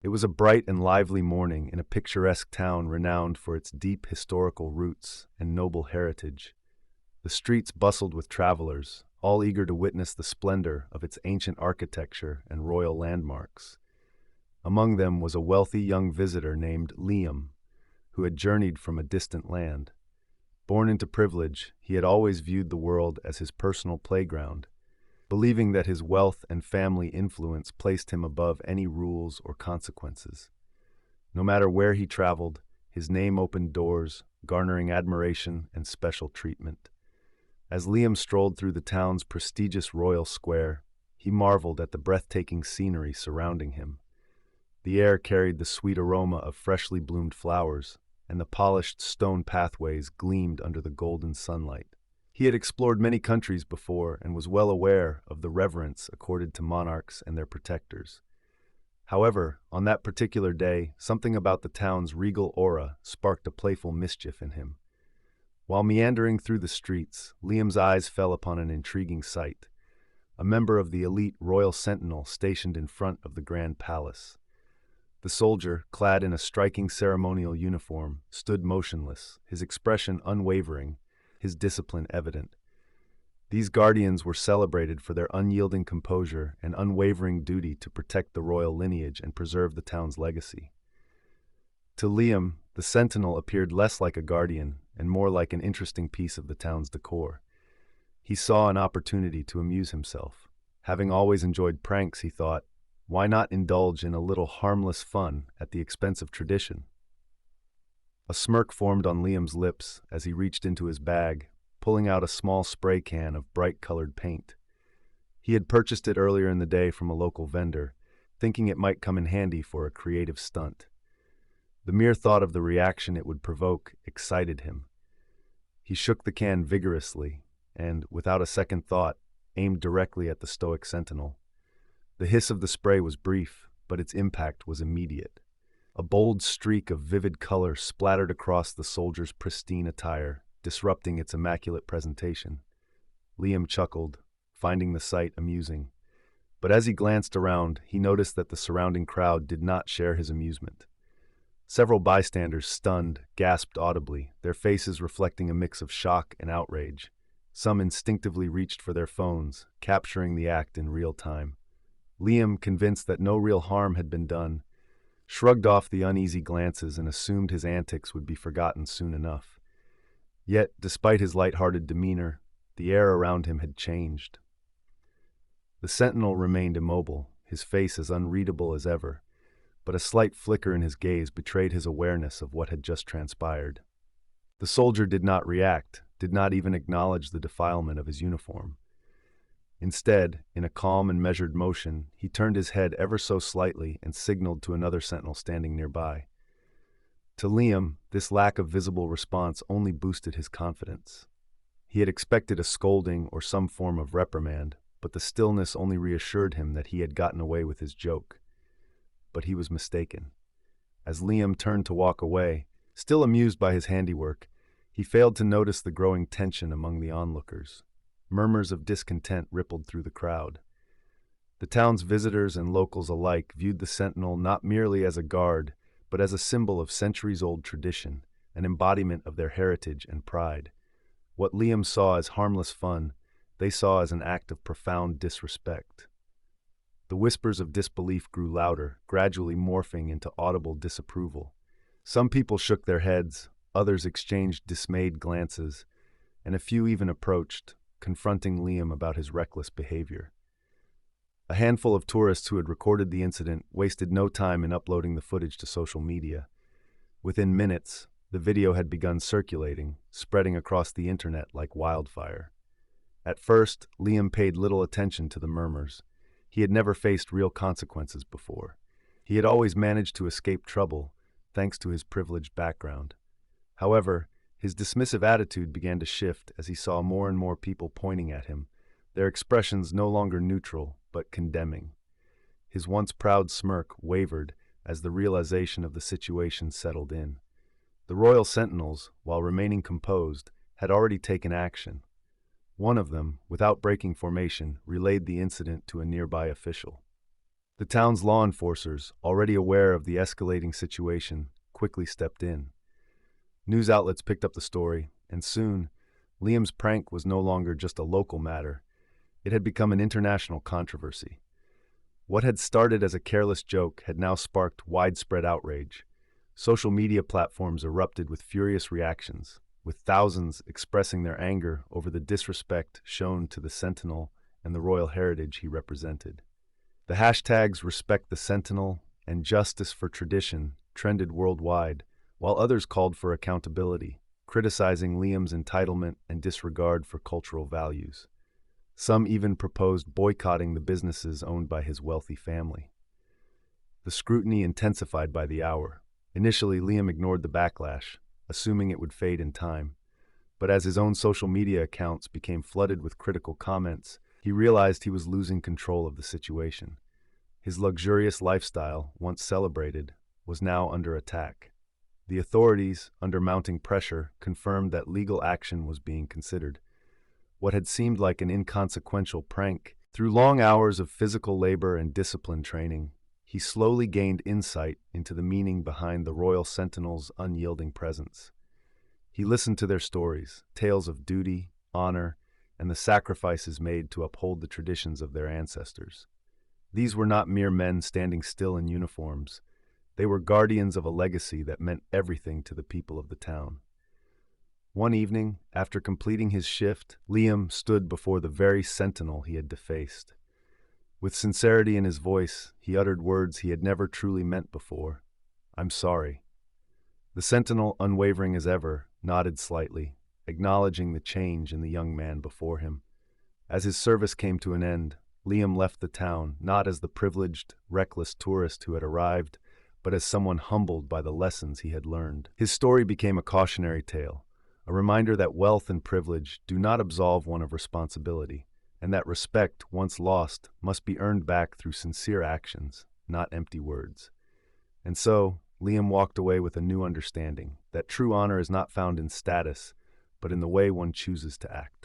It was a bright and lively morning in a picturesque town renowned for its deep historical roots and noble heritage. The streets bustled with travelers, all eager to witness the splendor of its ancient architecture and royal landmarks. Among them was a wealthy young visitor named Liam, who had journeyed from a distant land. Born into privilege, he had always viewed the world as his personal playground, believing that his wealth and family influence placed him above any rules or consequences. No matter where he traveled, his name opened doors, garnering admiration and special treatment. As Liam strolled through the town's prestigious royal square, he marveled at the breathtaking scenery surrounding him. The air carried the sweet aroma of freshly bloomed flowers, and the polished stone pathways gleamed under the golden sunlight. He had explored many countries before and was well aware of the reverence accorded to monarchs and their protectors. However, on that particular day, something about the town's regal aura sparked a playful mischief in him. While meandering through the streets, Liam's eyes fell upon an intriguing sight: a member of the elite Royal Sentinel stationed in front of the Grand Palace. The soldier, clad in a striking ceremonial uniform, stood motionless, his expression unwavering, his discipline evident. These guardians were celebrated for their unyielding composure and unwavering duty to protect the royal lineage and preserve the town's legacy. To Liam, the sentinel appeared less like a guardian and more like an interesting piece of the town's decor. He saw an opportunity to amuse himself. Having always enjoyed pranks, he thought, why not indulge in a little harmless fun at the expense of tradition? A smirk formed on Liam's lips as he reached into his bag, pulling out a small spray can of bright-colored paint. He had purchased it earlier in the day from a local vendor, thinking it might come in handy for a creative stunt. The mere thought of the reaction it would provoke excited him. He shook the can vigorously and, without a second thought, aimed directly at the stoic sentinel. The hiss of the spray was brief, but its impact was immediate. A bold streak of vivid color splattered across the soldier's pristine attire, disrupting its immaculate presentation. Liam chuckled, finding the sight amusing. But as he glanced around, he noticed that the surrounding crowd did not share his amusement. Several bystanders, stunned, gasped audibly, their faces reflecting a mix of shock and outrage. Some instinctively reached for their phones, capturing the act in real time. Liam, convinced that no real harm had been done, shrugged off the uneasy glances and assumed his antics would be forgotten soon enough. Yet, despite his light-hearted demeanor, the air around him had changed. The sentinel remained immobile, his face as unreadable as ever, but a slight flicker in his gaze betrayed his awareness of what had just transpired. The soldier did not react, did not even acknowledge the defilement of his uniform. Instead, in a calm and measured motion, he turned his head ever so slightly and signaled to another sentinel standing nearby. To Liam, this lack of visible response only boosted his confidence. He had expected a scolding or some form of reprimand, but the stillness only reassured him that he had gotten away with his joke. But he was mistaken. As Liam turned to walk away, still amused by his handiwork, he failed to notice the growing tension among the onlookers. Murmurs of discontent rippled through the crowd. The town's visitors and locals alike viewed the sentinel not merely as a guard, but as a symbol of centuries-old tradition, an embodiment of their heritage and pride. What Liam saw as harmless fun, they saw as an act of profound disrespect. The whispers of disbelief grew louder, gradually morphing into audible disapproval. Some people shook their heads, others exchanged dismayed glances, and a few even approached, confronting Liam about his reckless behavior. A handful of tourists who had recorded the incident wasted no time in uploading the footage to social media. Within minutes, the video had begun circulating, spreading across the internet like wildfire. At first, Liam paid little attention to the murmurs. He had never faced real consequences before. He had always managed to escape trouble, thanks to his privileged background. However, his dismissive attitude began to shift as he saw more and more people pointing at him, their expressions no longer neutral, but condemning. His once proud smirk wavered as the realization of the situation settled in. The Royal Sentinels, while remaining composed, had already taken action. One of them, without breaking formation, relayed the incident to a nearby official. The town's law enforcers, already aware of the escalating situation, quickly stepped in. News outlets picked up the story, and soon, Liam's prank was no longer just a local matter. It had become an international controversy. What had started as a careless joke had now sparked widespread outrage. Social media platforms erupted with furious reactions, with thousands expressing their anger over the disrespect shown to the Sentinel and the royal heritage he represented. The hashtags Respect the Sentinel and Justice for Tradition trended worldwide, while others called for accountability, criticizing Liam's entitlement and disregard for cultural values. Some even proposed boycotting the businesses owned by his wealthy family. The scrutiny intensified by the hour. Initially, Liam ignored the backlash, assuming it would fade in time. But as his own social media accounts became flooded with critical comments, he realized he was losing control of the situation. His luxurious lifestyle, once celebrated, was now under attack. The authorities, under mounting pressure, confirmed that legal action was being considered. What had seemed like an inconsequential prank, through long hours of physical labor and discipline training, he slowly gained insight into the meaning behind the Royal Sentinel's unyielding presence. He listened to their stories, tales of duty, honor, and the sacrifices made to uphold the traditions of their ancestors. These were not mere men standing still in uniforms. They were guardians of a legacy that meant everything to the people of the town. One evening, after completing his shift, Liam stood before the very sentinel he had defaced. With sincerity in his voice, he uttered words he had never truly meant before. "I'm sorry." The sentinel, unwavering as ever, nodded slightly, acknowledging the change in the young man before him. As his service came to an end, Liam left the town not as the privileged, reckless tourist who had arrived, but as someone humbled by the lessons he had learned. His story became a cautionary tale, a reminder that wealth and privilege do not absolve one of responsibility, and that respect, once lost, must be earned back through sincere actions, not empty words. And so, Liam walked away with a new understanding that true honor is not found in status, but in the way one chooses to act.